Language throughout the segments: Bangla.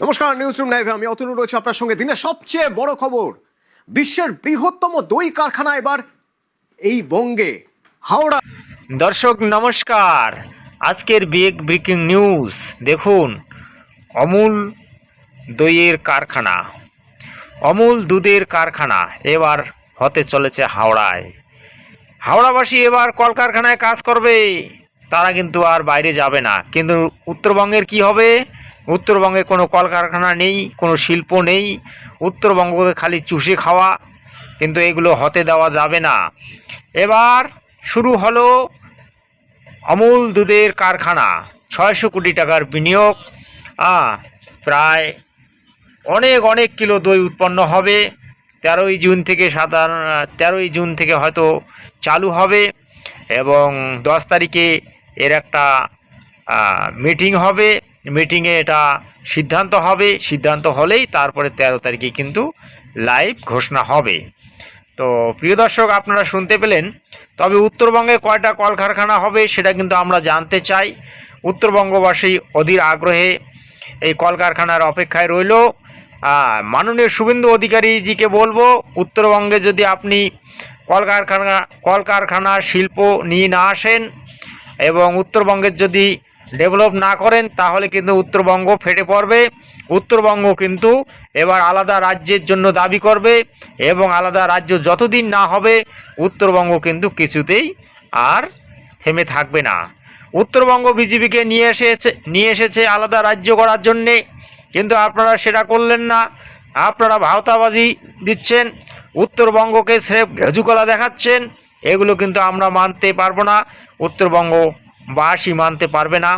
নমস্কার, নিউজ রুম লাইভে আমি অতনু রয়েছে আপনার সঙ্গে। দিনের সবচেয়ে বড় খবর, বিশ্বের বৃহত্তম দই কারখানা এবার এই বঙ্গে, হাওড়া। দর্শক নমস্কার, আজকের বিগ ব্রেকিং নিউজ দেখুন। অমুল দইয়ের কারখানা, অমুল দুধের কারখানা এবার হতে চলেছে হাওড়ায়। হাওড়াবাসী এবার কলকারখানায় কাজ করবে, তারা কিন্তু আর বাইরে যাবে না। কিন্তু উত্তরবঙ্গের কি হবে? উত্তরবঙ্গে কোনো কলকারখানা নেই, কোনো শিল্প নেই। উত্তরবঙ্গকে খালি চুষে খাওয়া, কিন্তু এগুলো হতে দেওয়া যাবে না। এবার শুরু হলো অমুল দুধের কারখানা, 600 কোটি টাকার বিনিয়োগ। প্রায় অনেক কিলো দই উৎপন্ন হবে। 13ই জুন থেকে হয়তো চালু হবে এবং 10 তারিখে এর একটা মিটিং হবে। মিটিংয়ে এটা সিদ্ধান্ত হবে। সিদ্ধান্ত হলেই তারপরে 13 তারিখে কিন্তু লাইভ ঘোষণা হবে। তো প্রিয় দর্শক, আপনারা শুনতে পেলেন। তবে উত্তরবঙ্গে কয়টা কলকারখানা হবে সেটা কিন্তু আমরা জানতে চাই। উত্তরবঙ্গবাসী অধীর আগ্রহে এই কলকারখানার অপেক্ষায় রইল। মাননীয় শুভেন্দু অধিকারীজিকে বলবো, উত্তরবঙ্গে যদি আপনি কলকারখানা শিল্প নিয়ে না আসেন এবং উত্তরবঙ্গের যদি ডেভেলপ না করেন, তাহলে কিন্তু উত্তরবঙ্গ ফেটে পড়বে। উত্তরবঙ্গ কিন্তু এবার আলাদা রাজ্যের জন্য দাবি করবে এবং আলাদা রাজ্য যতদিন না হবে উত্তরবঙ্গ কিন্তু কিছুতেই আর থেমে থাকবে না। উত্তরবঙ্গ বিজেপিকে নিয়ে এসেছে আলাদা রাজ্য করার জন্যে, কিন্তু আপনারা সেটা করলেন না। আপনারা ভাওতাবাজি দিচ্ছেন, উত্তরবঙ্গকে স্রেফ ঘেজুকলা দেখাচ্ছেন। এগুলো কিন্তু আমরা মানতে পারবো না, উত্তরবঙ্গবাসী মানতে পারবে না।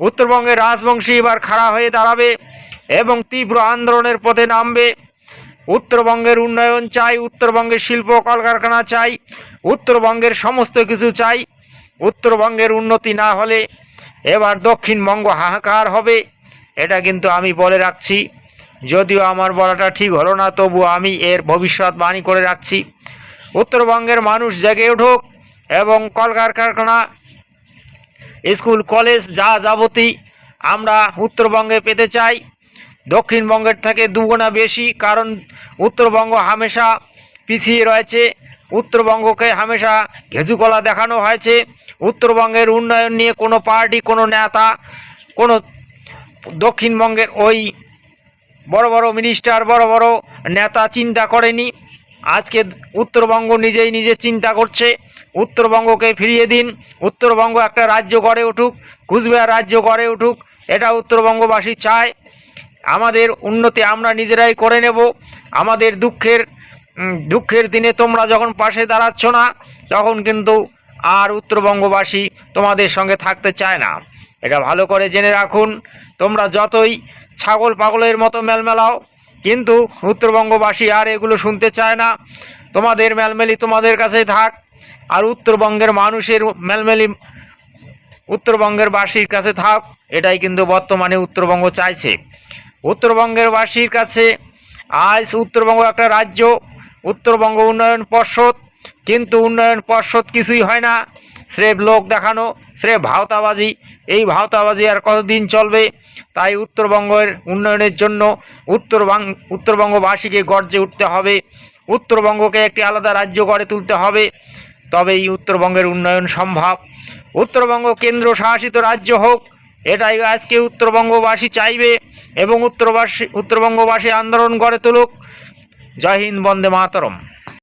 উত্তরবঙ্গের রাজবংশী এবার খাড়া হয়ে দাঁড়াবে এবং তীব্র আন্দোলনের পথে নামবে। উত্তরবঙ্গের উন্নয়ন চাই, উত্তরবঙ্গের শিল্প কলকারখানা চাই, উত্তরবঙ্গের সমস্ত কিছু চাই। উত্তরবঙ্গের উন্নতি না হলে এবার দক্ষিণবঙ্গ হাহাকার হবে, এটা কিন্তু আমি বলে রাখছি। যদিও আমার বলাটা ঠিক হলো না, তবু আমি এর ভবিষ্যৎবাণী করে রাখছি। উত্তরবঙ্গের মানুষ জেগে উঠুক এবং কলকারখানা, স্কুল, কলেজ যা যাবতীয় আমরা উত্তরবঙ্গে পেতে চাই, দক্ষিণবঙ্গের থেকে দুগুণা বেশি। কারণ উত্তরবঙ্গ হামেশা পিছিয়ে রয়েছে, উত্তরবঙ্গকে হামেশা ঘেজুকলা দেখানো হয়েছে। উত্তরবঙ্গের উন্নয়ন নিয়ে কোনো পার্টি, কোনো নেতা, কোনো দক্ষিণবঙ্গের ওই বড় বড় মিনিস্টার, বড় বড় নেতা চিন্তা করেনি। আজকে উত্তরবঙ্গ নিজে চিন্তা করছে, উত্তরবঙ্গকে ফিরিয়ে দিন, উত্তরবঙ্গ একটা রাজ্য গড়ে উঠুক, কুচবিহার রাজ্য গড়ে উঠুক, এটা উত্তরবঙ্গবাসী চায়। আমাদের উন্নতি আমরা নিজেরাই করে নেব। আমাদের দুঃখের দিনে তোমরা যখন পাশে দাঁড়াচ্ছ না, তখন কিন্তু আর উত্তরবঙ্গবাসী তোমাদের সঙ্গে থাকতে চায় না। এটা ভালো করে জেনে রাখুন। তোমরা যতই ছাগল পাগলের মতো মেলমেলাও, কিন্তু উত্তরবঙ্গবাসী আর এগুলো শুনতে চায় না। তোমাদের মেলমেলি তোমাদের কাছেই থাক, আর উত্তরবঙ্গের মানুষের মেলমেলি উত্তরবঙ্গের বাসীর কাছে থাক। এটাই কিন্তু বর্তমানে উত্তরবঙ্গ চাইছে। উত্তরবঙ্গের বাসীর কাছে আজ উত্তরবঙ্গ একটা রাজ্য, উত্তরবঙ্গ উন্নয়ন পর্ষদ, কিন্তু উন্নয়ন পর্ষদ কিছুই হয় না, স্রেফ লোক দেখানো, স্রেফ ভাওতাবাজি। এই ভাওতাবাজি আর কতদিন চলবে? তাই উত্তরবঙ্গের উন্নয়নের জন্য উত্তরবঙ্গবাসীকে গর্জে উঠতে হবে। উত্তরবঙ্গকে একটি আলাদা রাজ্য গড়ে তুলতে হবে, তবেই উত্তরবঙ্গের উন্নয়ন সম্ভব। উত্তরবঙ্গ কেন্দ্র শাসিত রাজ্য হোক, এটাই আজকে উত্তরবঙ্গবাসী চাইবে এবং উত্তরবঙ্গবাসী আন্দোলন গড়ে তুলুক। জয় হিন্দ, বন্দে মাতরম।